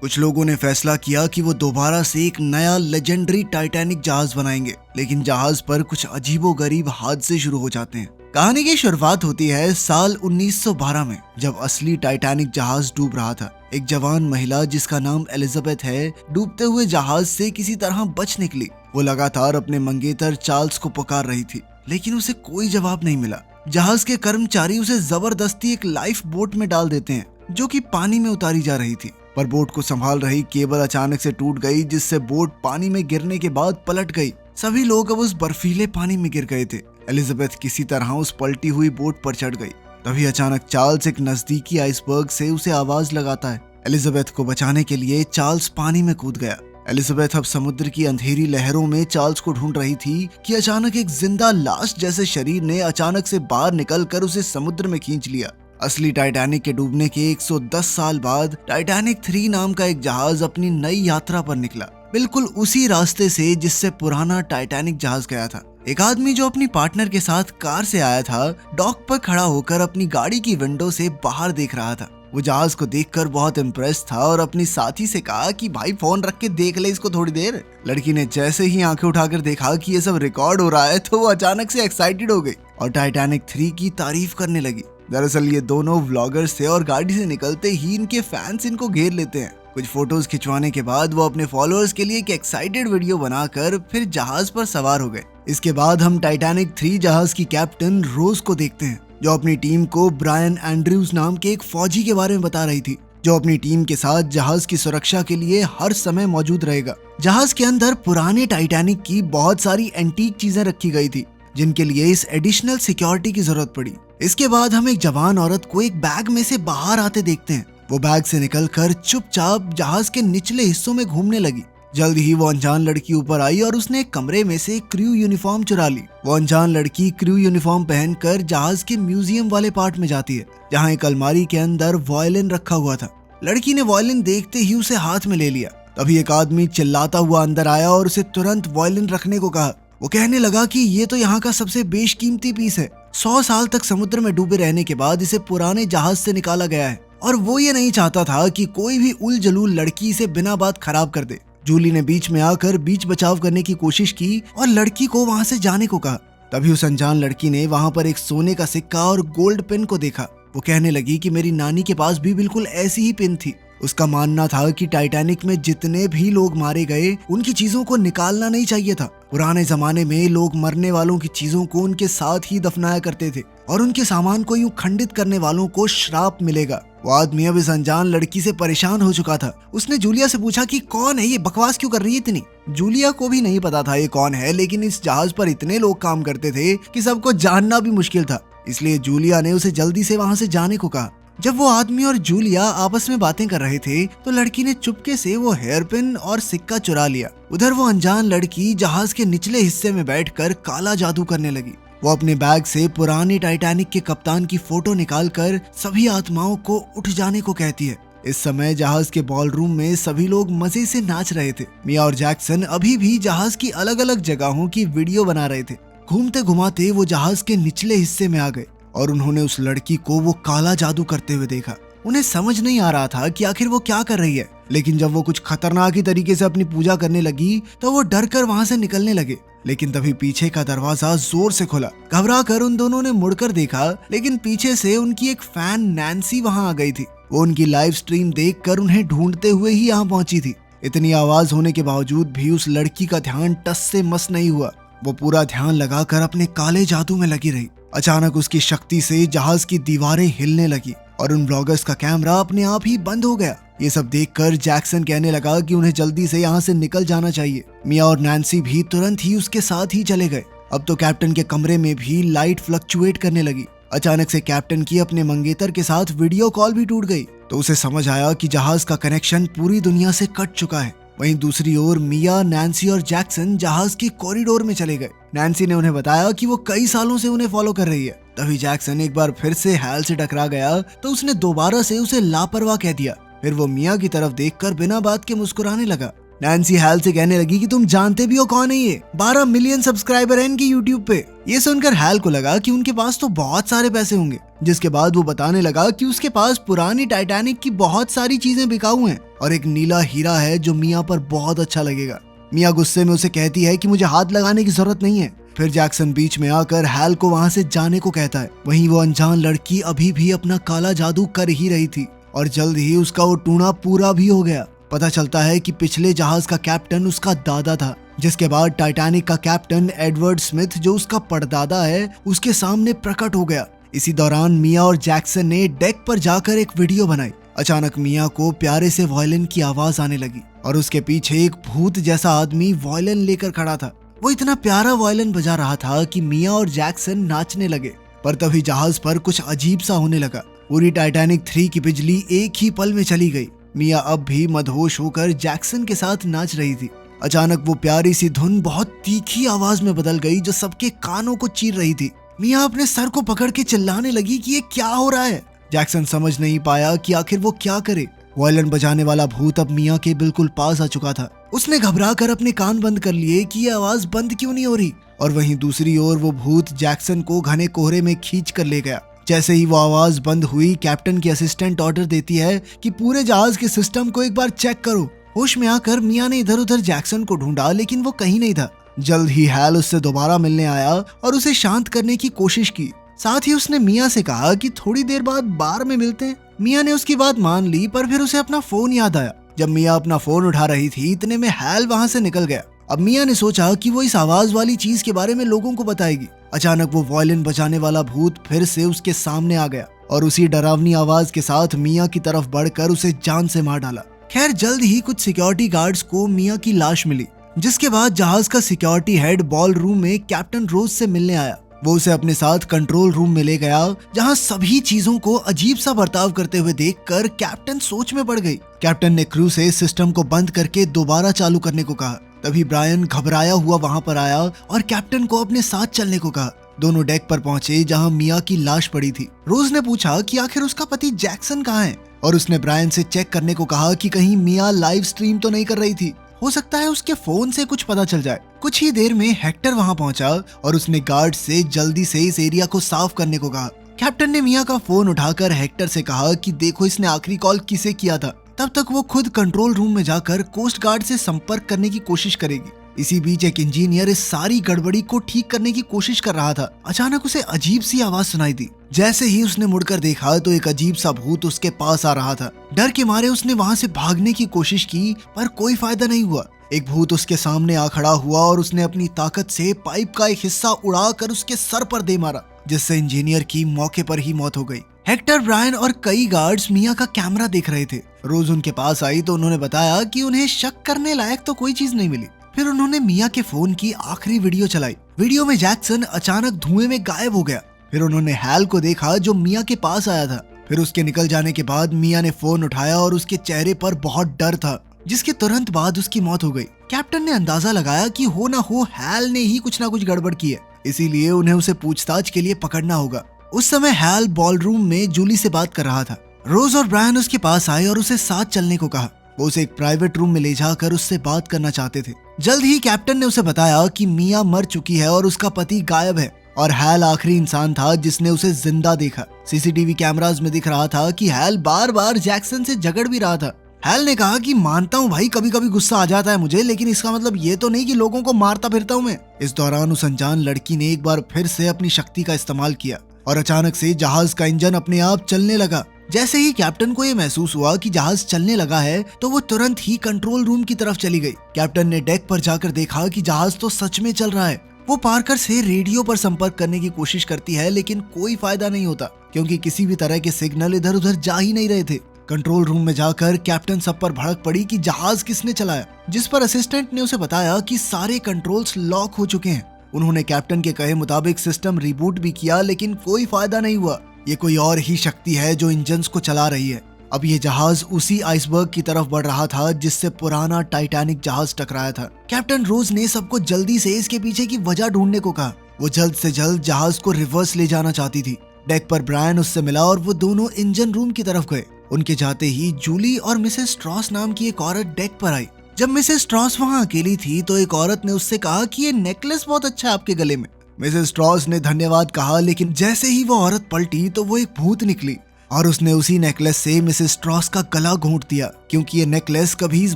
कुछ लोगों ने फैसला किया कि वो दोबारा से एक नया लेजेंडरी टाइटैनिक जहाज बनाएंगे, लेकिन जहाज पर कुछ अजीबोगरीब हादसे शुरू हो जाते हैं। कहानी की शुरुआत होती है साल 1912 में, जब असली टाइटैनिक जहाज डूब रहा था। एक जवान महिला जिसका नाम एलिजाबेथ है, डूबते हुए जहाज से किसी तरह बच निकली। वो लगातार अपने मंगेतर चार्ल्स को पुकार रही थी, लेकिन उसे कोई जवाब नहीं मिला। जहाज के कर्मचारी उसे जबरदस्ती एक लाइफ बोट में डाल देते हैं, जो कि पानी में उतारी जा रही थी। पर बोट को संभाल रही केबल अचानक से टूट गई, जिससे बोट पानी में गिरने के बाद पलट गई। सभी लोग अब उस बर्फीले पानी में गिर गए थे। एलिजाबेथ किसी तरह उस पलटी हुई बोट पर चढ़ गई। तभी अचानक चार्ल्स एक नजदीकी आइसबर्ग से उसे आवाज लगाता है। एलिजाबेथ को बचाने के लिए चार्ल्स पानी में कूद गया। एलिजाबेथ अब समुद्र की अंधेरी लहरों में चार्ल्स को ढूंढ रही थी कि अचानक एक जिंदा लाश जैसे शरीर ने अचानक से बाहर निकलकर उसे समुद्र में खींच लिया। असली टाइटैनिक के डूबने के 110 साल बाद टाइटैनिक 3 नाम का एक जहाज अपनी नई यात्रा पर निकला, बिल्कुल उसी रास्ते से जिससे पुराना टाइटैनिक जहाज गया था। एक आदमी जो अपनी पार्टनर के साथ कार से आया था, डॉक पर खड़ा होकर अपनी गाड़ी की विंडो से बाहर देख रहा था। वो जहाज को देखकर बहुत इम्प्रेस था और अपनी साथी से कहा कि भाई फोन रख के देख ले इसको थोड़ी देर। लड़की ने जैसे ही आंखें उठाकर देखा कि ये सब रिकॉर्ड हो रहा है, तो वो अचानक से एक्साइटेड हो गई और टाइटैनिक 3 की तारीफ करने लगी। दरअसल ये दोनों व्लॉगर्स थे और गाड़ी से निकलते ही इनके फैंस इनको घेर लेते हैं। कुछ फोटोज खिंचवाने के बाद वो अपने फॉलोअर्स के लिए एक एक्साइटेड वीडियो बनाकर फिर जहाज पर सवार हो गए। इसके बाद हम टाइटैनिक 3 जहाज की कैप्टन रोज को देखते हैं, जो अपनी टीम को ब्रायन एंड्रयूज नाम के एक फौजी के बारे में बता रही थी, जो अपनी टीम के साथ जहाज की सुरक्षा के लिए हर समय मौजूद रहेगा। जहाज के अंदर पुराने टाइटैनिक की बहुत सारी एंटीक चीजें रखी गई थी, जिनके लिए इस एडिशनल सिक्योरिटी की जरूरत पड़ी। इसके बाद हम एक जवान औरत को एक बैग में से बाहर आते देखते हैं। वो बैग से निकलकर चुपचाप जहाज के निचले हिस्सों में घूमने लगी। जल्द ही वो अनजान लड़की ऊपर आई और उसने एक कमरे में से क्रू यूनिफॉर्म चुरा ली। वो अनजान लड़की क्रू यूनिफॉर्म पहनकर जहाज के म्यूजियम वाले पार्ट में जाती है, जहाँ एक अलमारी के अंदर वायलिन रखा हुआ था। लड़की ने वायलिन देखते ही उसे हाथ में ले लिया। तभी एक आदमी चिल्लाता हुआ अंदर आया और उसे तुरंत वायलिन रखने को कहा। वो कहने लगा कि ये तो यहाँ का सबसे बेशकीमती पीस है। 100 साल तक समुद्र में डूबे रहने के बाद इसे पुराने जहाज से निकाला गया है, और वो ये नहीं चाहता था कि कोई भी उलझलूल लड़की इसे बिना बात खराब कर दे। जूली ने बीच में आकर बीच बचाव करने की कोशिश की और लड़की को वहाँ से जाने को कहा। तभी उस अनजान लड़की ने वहाँ पर एक सोने का सिक्का और गोल्ड पेन को देखा। वो कहने लगी कि मेरी नानी के पास भी बिल्कुल ऐसी ही पेन थी। उसका मानना था कि टाइटैनिक में जितने भी लोग मारे गए, उनकी चीजों को निकालना नहीं चाहिए था। पुराने जमाने में लोग मरने वालों की चीजों को उनके साथ ही दफनाया करते थे, और उनके सामान को यूं खंडित करने वालों को श्राप मिलेगा। वो आदमी अब इस अनजान लड़की से परेशान हो चुका था। उसने जूलिया से पूछा कि कौन है ये, बकवास क्यों कर रही है इतनी। जूलिया को भी नहीं पता था ये कौन है, लेकिन इस जहाज पर इतने लोग काम करते थे कि सबको जानना भी मुश्किल था। इसलिए जूलिया ने उसे जल्दी से वहाँ से जाने को कहा। जब वो आदमी और जूलिया आपस में बातें कर रहे थे, तो लड़की ने चुपके से वो हेयरपिन और सिक्का चुरा लिया। उधर वो अनजान लड़की जहाज के निचले हिस्से में बैठकर काला जादू करने लगी। वो अपने बैग से पुराने टाइटैनिक के कप्तान की फोटो निकालकर सभी आत्माओं को उठ जाने को कहती है। इस समय जहाज के बॉलरूम में सभी लोग मजे से नाच रहे थे। मिया और जैक्सन अभी भी जहाज की अलग अलग जगहों की वीडियो बना रहे थे। घूमते घुमाते वो जहाज के निचले हिस्से में आ गए और उन्होंने उस लड़की को वो काला जादू करते हुए देखा। उन्हें समझ नहीं आ रहा था कि आखिर वो क्या कर रही है, लेकिन जब वो कुछ खतरनाक ही तरीके से अपनी पूजा करने लगी, तो वो डर कर वहाँ से निकलने लगे। लेकिन तभी पीछे का दरवाजा जोर से खुला। घबरा कर उन दोनों ने मुड़कर देखा, लेकिन पीछे से उनकी एक फैन नैन्सी वहाँ आ गई थी। वो उनकी लाइव स्ट्रीम देखकर उन्हें ढूंढते हुए ही यहाँ पहुंची थी। इतनी आवाज होने के बावजूद भी उस लड़की का ध्यान टस से मस नहीं हुआ। वो पूरा ध्यान लगाकर अपने काले जादू में लगी रही। अचानक उसकी शक्ति से जहाज की दीवारें हिलने लगी और उन ब्लॉगर्स का कैमरा अपने आप ही बंद हो गया। ये सब देखकर जैक्सन कहने लगा कि उन्हें जल्दी से यहाँ से निकल जाना चाहिए। मिया और नैन्सी भी तुरंत ही उसके साथ ही चले गए। अब तो कैप्टन के कमरे में भी लाइट फ्लक्चुएट करने लगी। अचानक से कैप्टन की अपने मंगेतर के साथ वीडियो कॉल भी टूट गई, तो उसे समझ आया कि जहाज का कनेक्शन पूरी दुनिया से कट चुका है। वहीं दूसरी ओर मिया, नैन्सी और जैक्सन जहाज के कॉरिडोर में चले गए। नैन्सी ने उन्हें बताया कि वो कई सालों से उन्हें फॉलो कर रही है। तभी जैक्सन एक बार फिर से हैल से टकरा गया, तो उसने दोबारा से उसे लापरवाह कह दिया। फिर वो मिया की तरफ देखकर बिना बात के मुस्कुराने लगा। नैन्सी हैल से कहने लगी कि तुम जानते भी हो कौन है ये, 12 मिलियन सब्सक्राइबर है इनकी यूट्यूब पे। ये सुनकर हैल को लगा कि उनके पास तो बहुत सारे पैसे होंगे, जिसके बाद वो बताने लगा कि उसके पास पुरानी टाइटैनिक की बहुत सारी चीजें बिकाऊ हैं और एक नीला हीरा है जो मिया पर बहुत अच्छा लगेगा। मिया गुस्से में उसे कहती है कि मुझे हाथ लगाने की जरूरत नहीं है। फिर जैक्सन बीच में आकर हैल को वहाँ से जाने को कहता है। वहीं वो अनजान लड़की अभी भी अपना काला जादू कर ही रही थी और जल्द ही उसका वो टूना पूरा भी हो गया। पता चलता है कि पिछले जहाज का कैप्टन उसका दादा था, जिसके बाद टाइटैनिक का कैप्टन एडवर्ड स्मिथ जो उसका परदादा है उसके सामने प्रकट हो गया। इसी दौरान मिया और जैक्सन ने डेक पर जाकर एक वीडियो बनाई। अचानक मिया को प्यारे से वायलिन की आवाज आने लगी और उसके पीछे एक भूत जैसा आदमी वायलिन लेकर खड़ा था। वो इतना प्यारा वायलिन बजा रहा था कि मिया और जैक्सन नाचने लगे। पर तभी जहाज पर कुछ अजीब सा होने लगा। पूरी टाइटैनिक 3 की बिजली एक ही पल में चली गई। मिया अब भी मदहोश होकर जैक्सन के साथ नाच रही थी। अचानक वो प्यारी सी धुन बहुत तीखी आवाज में बदल गई जो सबके कानों को चीर रही थी। मिया अपने सर को पकड़ के चिल्लाने लगी कि ये क्या हो रहा है। जैक्सन समझ नहीं पाया कि आखिर वो क्या करे। वायलिन बजाने वाला भूत अब मिया के बिल्कुल पास आ चुका था। उसने घबरा कर अपने कान बंद कर लिए कि ये आवाज बंद क्यों नहीं हो रही, और वहीं दूसरी ओर वो भूत जैक्सन को घने कोहरे में खींच कर ले गया। जैसे ही वो आवाज बंद हुई, कैप्टन की असिस्टेंट ऑर्डर देती है कि पूरे जहाज के सिस्टम को एक बार चेक करो। होश में आकर मिया ने इधर उधर जैक्सन को ढूंढा लेकिन वो कहीं नहीं था। जल्द ही हैल उससे दोबारा मिलने आया और उसे शांत करने की कोशिश की। साथ ही उसने मिया से कहा कि थोड़ी देर बाद बार में मिलते हैं। मिया ने उसकी बात मान ली, पर फिर उसे अपना फोन याद आया। जब मिया अपना फोन उठा रही थी इतने में हैल वहाँ से निकल गया। अब मिया ने सोचा कि वो इस आवाज वाली चीज के बारे में लोगों को बताएगी। अचानक वो वायलिन बजाने वाला भूत फिर से उसके सामने आ गया और उसी डरावनी आवाज के साथ मिया की तरफ बढ़कर उसे जान से मार डाला। खैर जल्द ही कुछ सिक्योरिटी गार्ड्स को मिया की लाश मिली, जिसके बाद जहाज का सिक्योरिटी हेड बॉल रूम में कैप्टन रोज से मिलने आया। वो उसे अपने साथ कंट्रोल रूम में ले गया, जहां सभी चीजों को अजीब सा बर्ताव करते हुए देखकर कैप्टन सोच में पड़ गई। कैप्टन ने क्रू से सिस्टम को बंद करके दोबारा चालू करने को कहा। तभी ब्रायन घबराया हुआ वहां पर आया और कैप्टन को अपने साथ चलने को कहा। दोनों डेक पर पहुंचे जहां मिया की लाश पड़ी थी। रोज ने पूछा कि आखिर उसका पति जैक्सन कहाँ है और उसने ब्रायन से चेक करने को कहा कि कहीं मिया लाइव स्ट्रीम तो नहीं कर रही थी। हो सकता है उसके फोन से कुछ पता चल जाए। कुछ ही देर में हेक्टर वहां पहुंचा और उसने गार्ड से जल्दी से इस एरिया को साफ करने को कहा। कैप्टन ने मिया का फोन उठाकर हेक्टर से कहा कि देखो इसने आखिरी कॉल किसे किया था। तब तक वो खुद कंट्रोल रूम में जाकर कोस्ट गार्ड से संपर्क करने की कोशिश करेगी। इसी बीच एक इंजीनियर इस सारी गड़बड़ी को ठीक करने की कोशिश कर रहा था। अचानक उसे अजीब सी आवाज सुनाई दी। जैसे ही उसने मुड़कर देखा तो एक अजीब सा भूत उसके पास आ रहा था। डर के मारे उसने वहां से भागने की कोशिश की, पर कोई फायदा नहीं हुआ। एक भूत उसके सामने आ खड़ा हुआ और उसने अपनी ताकत से पाइप का एक हिस्सा उड़ाकर उसके सर पर दे मारा, जिससे इंजीनियर की मौके पर ही मौत हो गई। हेक्टर, ब्रायन और कई गार्ड्स मिया का कैमरा देख रहे थे। रोज उनके पास आई तो उन्होंने बताया कि उन्हें शक करने लायक तो कोई चीज नहीं मिली। फिर उन्होंने मिया के फोन की आखिरी वीडियो चलाई। वीडियो में जैक्सन अचानक धुएं में गायब हो गया। फिर उन्होंने हैल को देखा जो मिया के पास आया था। फिर उसके निकल जाने के बाद मिया ने फोन उठाया और उसके चेहरे पर बहुत डर था, जिसके तुरंत बाद उसकी मौत हो गई। कैप्टन ने अंदाजा लगाया कि हो ना हो हैल ने ही कुछ ना कुछ गड़बड़ की है, इसीलिए उन्हें उसे पूछताछ के लिए पकड़ना होगा। उस समय हैल बॉल रूम में जूली से बात कर रहा था। रोज और ब्रायन उसके पास आए और उसे साथ चलने को कहा। वो उसे एक प्राइवेट रूम में ले जाकर उससे बात करना चाहते थे। जल्द ही कैप्टन ने उसे बताया कि मिया मर चुकी है और उसका पति गायब है और हैल आखिरी इंसान था जिसने उसे जिंदा देखा। सीसीटीवी कैमरास में दिख रहा था कि हैल बार बार जैक्सन से झगड़ भी रहा था। हैल ने कहा कि मानता हूँ भाई, कभी कभी गुस्सा आ जाता है मुझे, लेकिन इसका मतलब ये तो नहीं कि लोगों को मारता फिरता हूँ मैं। इस दौरान उस अनजान लड़की ने एक बार फिर से अपनी शक्ति का इस्तेमाल किया और अचानक से जहाज का इंजन अपने आप चलने लगा। जैसे ही कैप्टन को ये महसूस हुआ कि जहाज चलने लगा है तो वो तुरंत ही कंट्रोल रूम की तरफ चली गई। कैप्टन ने डेक पर जाकर देखा कि जहाज तो सच में चल रहा है। वो पार्कर से रेडियो पर संपर्क करने की कोशिश करती है, लेकिन कोई फायदा नहीं होता क्योंकि किसी भी तरह के सिग्नल इधर उधर जा ही नहीं रहे थे। कंट्रोल रूम में जाकर कैप्टन सब पर भड़क पड़ी कि जहाज किसने चलाया, जिस पर असिस्टेंट ने उसे बताया कि सारे कंट्रोल्स लॉक हो चुके हैं। उन्होंने कैप्टन के कहे मुताबिक सिस्टम रिबूट भी किया, लेकिन कोई फायदा नहीं हुआ। ये कोई और ही शक्ति है जो इंजन्स को चला रही है। अब ये जहाज उसी आइसबर्ग की तरफ बढ़ रहा था जिससे पुराना टाइटैनिक जहाज टकराया था। कैप्टन रोज ने सबको जल्दी से इसके पीछे की वजह ढूंढने को कहा। वो जल्द से जल्द जहाज को रिवर्स ले जाना चाहती थी। डेक पर ब्रायन उससे मिला और वो दोनों इंजन रूम की तरफ गए। उनके जाते ही जूली और मिसेस स्ट्रॉस नाम की एक औरत डेक पर आई, जब मिसेस स्ट्रॉस वहाँ अकेली थी तो एक औरत ने उससे कहा कि ये नेकलेस बहुत अच्छा है आपके गले में। मिसेस स्ट्रॉस ने धन्यवाद कहा, लेकिन जैसे ही वो औरत पलटी तो वो एक भूत निकली और उसने उसी नेकलेस से मिसेस स्ट्रॉस का गला घोंट दिया, क्योंकि ये नेकलेस कभी इस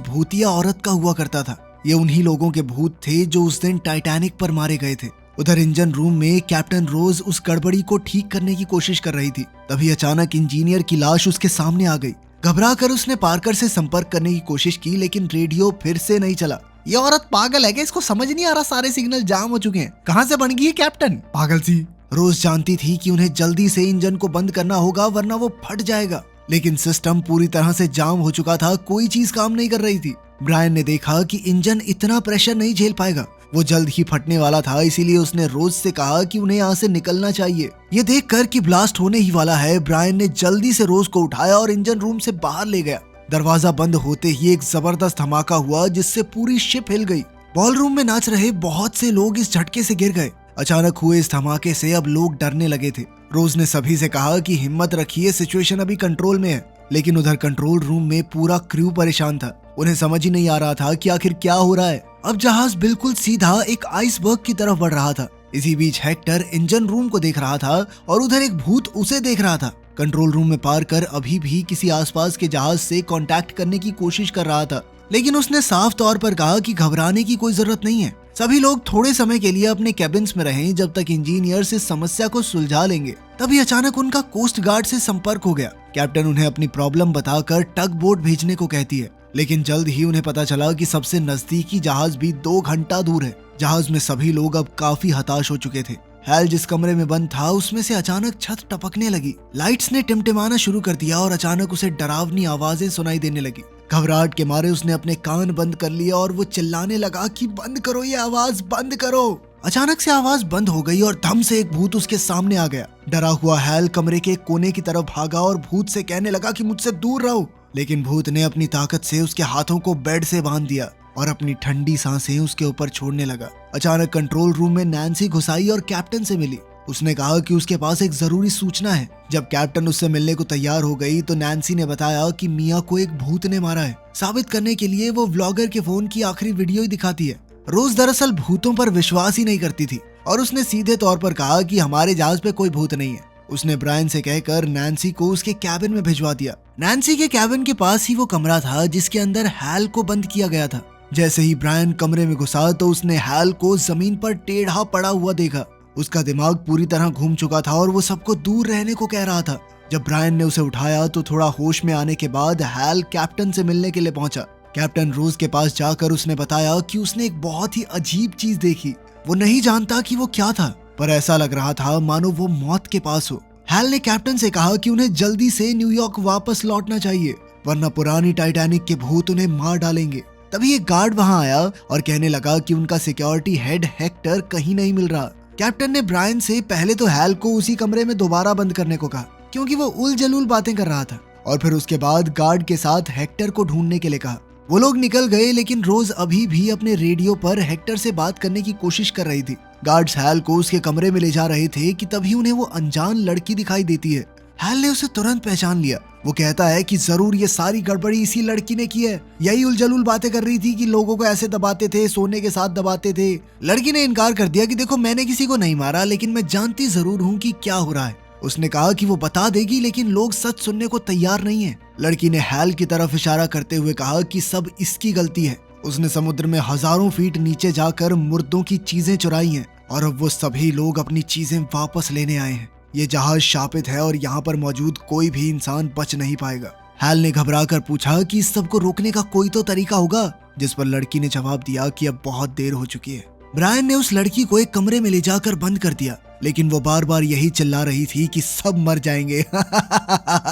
भूतिया औरत का हुआ करता था। ये उन्हीं लोगों के भूत थे जो उस दिन टाइटैनिक पर मारे गए थे। उधर इंजन रूम में कैप्टन रोज उस गड़बड़ी को ठीक करने की कोशिश कर रही थी। तभी अचानक इंजीनियर की लाश उसके सामने आ गई। घबरा कर उसने पार्कर से संपर्क करने की कोशिश की, लेकिन रेडियो फिर से नहीं चला। ये औरत पागल है क्या? इसको समझ नहीं आ रहा सारे सिग्नल जाम हो चुके हैं। कहाँ से बन गई है कैप्टन? पागल सी। रोज जानती थी कि उन्हें जल्दी से इंजन को बंद करना होगा वरना वो फट जाएगा, लेकिन सिस्टम पूरी तरह से जाम हो चुका था। कोई चीज काम नहीं कर रही थी। ब्रायन ने देखा कि इंजन इतना प्रेशर नहीं झेल पाएगा, वो जल्द ही फटने वाला था। इसीलिए उसने रोज से कहा कि उन्हें यहाँ से निकलना चाहिए। ये देखकर कि ब्लास्ट होने ही वाला है, ब्रायन ने जल्दी से रोज को उठाया और इंजन रूम से बाहर ले गया। दरवाजा बंद होते ही एक जबरदस्त धमाका हुआ जिससे पूरी शिप हिल गई। बॉलरूम में नाच रहे बहुत से लोग इस झटके से गिर गए। अचानक हुए इस धमाके से अब लोग डरने लगे थे। रोज ने सभी से कहा कि हिम्मत रखिए, सिचुएशन अभी कंट्रोल में है। लेकिन उधर कंट्रोल रूम में पूरा क्रू परेशान था। उन्हें समझ ही नहीं आ रहा था कि आखिर क्या हो रहा है। अब जहाज बिल्कुल सीधा एक आइसबर्ग की तरफ बढ़ रहा था। इसी बीच हेक्टर इंजन रूम को देख रहा था और उधर एक भूत उसे देख रहा था। कंट्रोल रूम में पार कर अभी भी किसी आसपास के जहाज से कांटेक्ट करने की कोशिश कर रहा था, लेकिन उसने साफ तौर पर कहा कि घबराने की कोई जरूरत नहीं है। सभी लोग थोड़े समय के लिए अपने कैबिन्स में रहें जब तक इंजीनियर्स इस समस्या को सुलझा लेंगे। तभी अचानक उनका कोस्ट गार्ड से संपर्क हो गया। कैप्टन उन्हें अपनी प्रॉब्लम बताकर टग बोट भेजने को कहती है, लेकिन जल्द ही उन्हें पता चला कि सबसे नजदीकी जहाज भी 2 घंटा दूर है। जहाज में सभी लोग अब काफी हताश हो चुके थे। हैल जिस कमरे में बंद था उसमें से अचानक छत टपकने लगी। लाइट्स ने टिमटिमाना शुरू कर दिया और अचानक उसे डरावनी आवाजें सुनाई देने लगी। घबराहट के मारे उसने अपने कान बंद कर लिए और वो चिल्लाने लगा कि बंद करो, ये आवाज बंद करो। अचानक से आवाज बंद हो गई और धम से एक भूत उसके सामने आ गया। डरा हुआ हैल कमरे के कोने की तरफ भागा और भूत से कहने लगा कि मुझसे दूर रहो, लेकिन भूत ने अपनी ताकत से उसके हाथों को बेड से बांध दिया और अपनी ठंडी सांसें उसके ऊपर छोड़ने लगा। अचानक कंट्रोल रूम में नैन्सी घुस आई और कैप्टन से मिली। उसने कहा कि उसके पास एक जरूरी सूचना है। जब कैप्टन उससे मिलने को तैयार हो गई तो नैन्सी ने बताया कि मिया को एक भूत ने मारा है। साबित करने के लिए वो व्लॉगर के फोन की आखिरी वीडियो ही दिखाती है। रोज दरअसल भूतों पर विश्वास ही नहीं करती थी और उसने सीधे तौर पर कहा कि हमारे जहाज पे कोई भूत नहीं है। उसने ब्रायन से कहकर नैन्सी को उसके कैबिन में भिजवा दिया। नैन्सी के कैबिन के पास ही वो कमरा था जिसके अंदर हैल को बंद किया गया था। जैसे ही ब्रायन कमरे में घुसा तो उसने हैल को जमीन पर टेढ़ा पड़ा हुआ देखा। उसका दिमाग पूरी तरह घूम चुका था और वो सबको दूर रहने को कह रहा था। जब ब्रायन ने उसे उठाया तो थोड़ा होश में आने के बाद हैल कैप्टन से मिलने के लिए पहुंचा। कैप्टन रोज के पास जाकर उसने बताया कि उसने एक बहुत ही अजीब चीज देखी। वो नहीं जानता कि वो क्या था, पर ऐसा लग रहा था मानो वो मौत के पास हो। हैल ने कैप्टन से कहा कि उन्हें जल्दी से न्यूयॉर्क वापस लौटना चाहिए, वरना पुरानी टाइटैनिक के भूत उन्हें मार डालेंगे। तभी एक गार्ड वहां आया और कहने लगा कि उनका सिक्योरिटी हेड हेक्टर कहीं नहीं मिल रहा। कैप्टन ने ब्रायन से पहले तो हैल को उसी कमरे में दोबारा बंद करने को कहा, क्योंकि वो उल जलूल बातें कर रहा था, और फिर उसके बाद गार्ड के साथ हेक्टर को ढूंढने के लिए कहा। वो लोग निकल गए, लेकिन रोज अभी भी अपने रेडियो पर हेक्टर से बात करने की कोशिश कर रही थी। गार्ड्स हैल को उसके कमरे में ले जा रहे थे कि तभी उन्हें वो अनजान लड़की दिखाई देती है। हैल ने उसे तुरंत पहचान लिया। वो कहता है कि जरूर ये सारी गड़बड़ी इसी लड़की ने की है। यही उलझलूल बातें कर रही थी कि लोगों को ऐसे दबाते थे, सोने के साथ दबाते थे। लड़की ने इनकार कर दिया कि देखो मैंने किसी को नहीं मारा, लेकिन मैं जानती जरूर हूँ कि क्या हो रहा है। उसने कहा कि वो बता देगी, लेकिन लोग सच सुनने को तैयार नहीं है। लड़की ने हैल की तरफ इशारा करते हुए कहा कि सब इसकी गलती है। उसने समुद्र में हजारों फीट नीचे जाकर मुर्दों की चीजें चुराई हैं और अब वो सभी लोग अपनी चीजें वापस लेने आए हैं। ये जहाज शापित है और यहाँ पर मौजूद कोई भी इंसान बच नहीं पाएगा। हैल ने घबरा कर पूछा कि इस सब को रोकने का कोई तो तरीका होगा, जिस पर लड़की ने जवाब दिया कि अब बहुत देर हो चुकी है। ब्रायन ने उस लड़की को एक कमरे में ले जाकर बंद कर दिया, लेकिन वो बार बार यही चिल्ला रही थी कि सब मर जाएंगे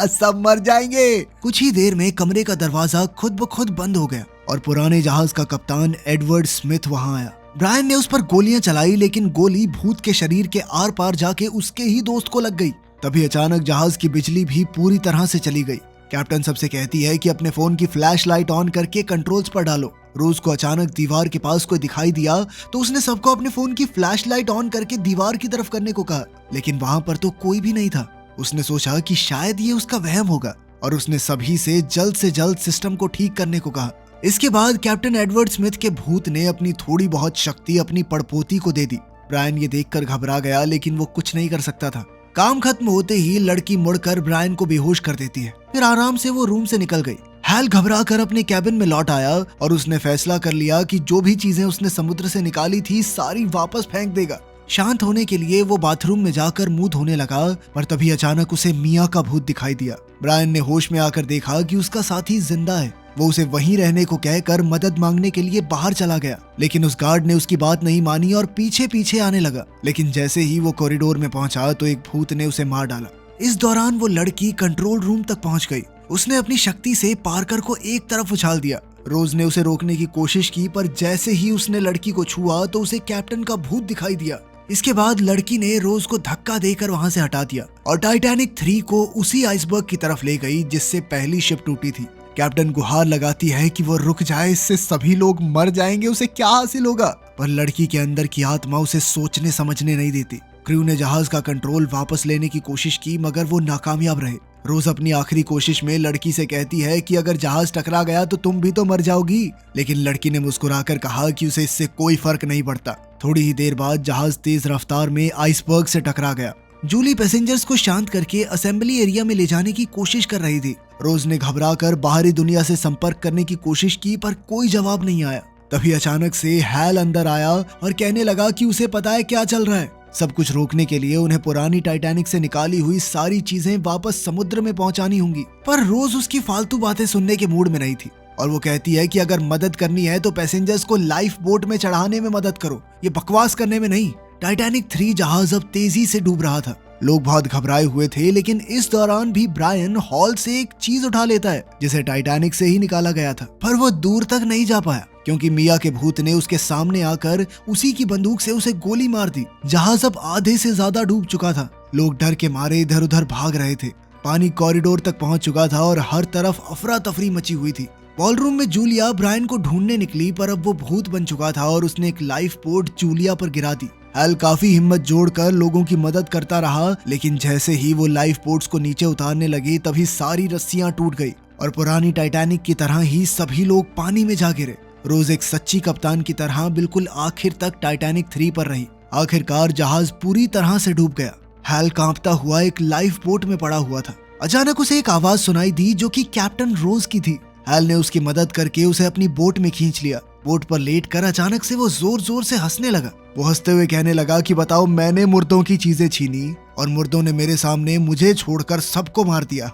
सब मर जाएंगे। कुछ ही देर में कमरे का दरवाजा खुद ब खुद बंद हो गया और पुराने जहाज का कप्तान एडवर्ड स्मिथ वहां आया। ब्रायन ने उस पर गोलियां चलाई, लेकिन गोली भूत के शरीर के आर पार जाके उसके ही दोस्त को लग गई। तभी अचानक जहाज की बिजली भी पूरी तरह से चली गई। कैप्टन सबसे कहती है कि अपने फोन की फ्लैश लाइट ऑन करके कंट्रोल्स पर डालो। रोज को अचानक दीवार के पास कोई दिखाई दिया तो उसने सबको अपने फोन की फ्लैश लाइट ऑन करके दीवार की तरफ करने को कहा, लेकिन वहां पर तो कोई भी नहीं था। उसने सोचा कि शायद ये उसका वहम होगा और उसने सभी से जल्द सिस्टम को ठीक करने को कहा। इसके बाद कैप्टन एडवर्ड स्मिथ के भूत ने अपनी थोड़ी बहुत शक्ति अपनी पड़पोती को दे दी। ब्रायन ये देखकर घबरा गया, लेकिन वो कुछ नहीं कर सकता था। काम खत्म होते ही लड़की मुड़कर ब्रायन को बेहोश कर देती है। फिर आराम से वो रूम से निकल गई। हैल घबरा कर अपने कैबिन में लौट आया और उसने फैसला कर लिया कि जो भी चीजें उसने समुद्र से निकाली थी सारी वापस फेंक देगा। शांत होने के लिए वो बाथरूम में जाकर मुंह धोने लगा, पर तभी अचानक उसे मिया का भूत दिखाई दिया। ब्रायन ने होश में आकर देखा कि उसका साथी जिंदा है। वो उसे वहीं रहने को कहकर मदद मांगने के लिए बाहर चला गया, लेकिन उस गार्ड ने उसकी बात नहीं मानी और पीछे पीछे आने लगा। लेकिन जैसे ही वो कॉरिडोर में पहुंचा तो एक भूत ने उसे मार डाला। इस दौरान वो लड़की कंट्रोल रूम तक पहुंच गई। उसने अपनी शक्ति से पार्कर को एक तरफ उछाल दिया। रोज ने उसे रोकने की कोशिश की, पर जैसे ही उसने लड़की को छुआ तो उसे कैप्टन का भूत दिखाई दिया। इसके बाद लड़की ने रोज को धक्का देकर वहां से हटा दिया और टाइटैनिक 3 को उसी आइसबर्ग की तरफ ले गई जिससे पहली शिप टूटी थी। कैप्टन गुहार लगाती है कि वो रुक जाए, इससे सभी लोग मर जाएंगे, उसे क्या हासिल होगा। पर लड़की के अंदर की आत्मा उसे सोचने समझने नहीं देती। क्रू ने जहाज का कंट्रोल वापस लेने की कोशिश की, मगर वो नाकामयाब रहे। रोज अपनी आखिरी कोशिश में लड़की से कहती है कि अगर जहाज टकरा गया तो तुम भी तो मर जाओगी, लेकिन लड़की ने मुस्कुराकर कहा कि उसे इससे कोई फर्क नहीं पड़ता। थोड़ी ही देर बाद जहाज तेज रफ्तार में आइसबर्ग से टकरा गया। जूली पैसेंजर्स को शांत करके असेंबली एरिया में ले जाने की कोशिश कर रही थी। रोज ने घबराकर बाहरी दुनिया से संपर्क करने की कोशिश की, पर कोई जवाब नहीं आया। तभी अचानक से हैल अंदर आया और कहने लगा कि उसे पता है क्या चल रहा है। सब कुछ रोकने के लिए उन्हें पुरानी टाइटैनिक से निकाली हुई सारी चीजें वापस समुद्र में पहुंचानी होंगी। पर रोज उसकी फालतू बातें सुनने के मूड में नहीं थी और वो कहती है कि अगर मदद करनी है तो पैसेंजर्स को लाइफ बोट में चढ़ाने में मदद करो, ये बकवास करने में नहीं। टाइटैनिक 3 जहाज अब तेजी से डूब रहा था। लोग बहुत घबराए हुए थे, लेकिन इस दौरान भी ब्रायन हॉल से एक चीज उठा लेता है जिसे टाइटैनिक से ही निकाला गया था। पर वो दूर तक नहीं जा पाया क्योंकि मिया के भूत ने उसके सामने आकर उसी की बंदूक से उसे गोली मार दी। जहाज अब आधे से ज्यादा डूब चुका था। लोग डर के मारे इधर उधर भाग रहे थे। पानी कॉरिडोर तक पहुंच चुका था और हर तरफ अफरा तफरी मची हुई थी। बॉलरूम में जूलिया ब्रायन को ढूंढने निकली, पर अब वो भूत बन चुका था और उसने एक लाइफ बोट जूलिया पर गिरा दी। हैल काफी हिम्मत जोड़कर लोगों की मदद करता रहा, लेकिन जैसे ही वो लाइफ बोट्स को नीचे उतारने लगे तभी सारी रस्सियां टूट गई और पुरानी टाइटैनिक की तरह ही सभी लोग पानी में जा गिरे। रोज एक सच्ची कप्तान की तरह बिल्कुल आखिर तक टाइटैनिक 3 पर रही। आखिरकार जहाज पूरी तरह से डूब गया। हैल कांपता हुआ एक लाइफ बोट में पड़ा हुआ था। अचानक उसे एक आवाज सुनाई दी जो कि कैप्टन रोज की थी। हैल ने उसकी मदद करके उसे अपनी बोट में खींच लिया। बोट पर लेटकर अचानक से वो जोर जोर से हंसने लगा। वो हंसते हुए कहने लगा कि बताओ, मैंने मुर्दों की चीजें छीनी और मुर्दों ने मेरे सामने मुझे छोड़कर सबको मार दिया।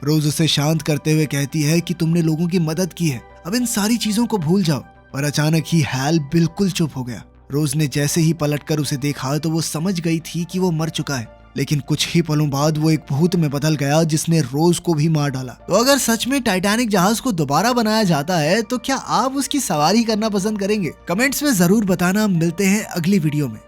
रोज उसे शांत करते हुए कहती है कि तुमने लोगों की मदद की है, अब इन सारी चीजों को भूल जाओ। पर अचानक ही हैल बिल्कुल चुप हो गया। रोज ने जैसे ही पलटकर उसे देखा तो वो समझ गई थी कि वो मर चुका है, लेकिन कुछ ही पलों बाद वो एक भूत में बदल गया जिसने रोज को भी मार डाला। तो अगर सच में टाइटैनिक जहाज को दोबारा बनाया जाता है तो क्या आप उसकी सवारी करना पसंद करेंगे? कमेंट्स में जरूर बताना। मिलते हैं अगली वीडियो में।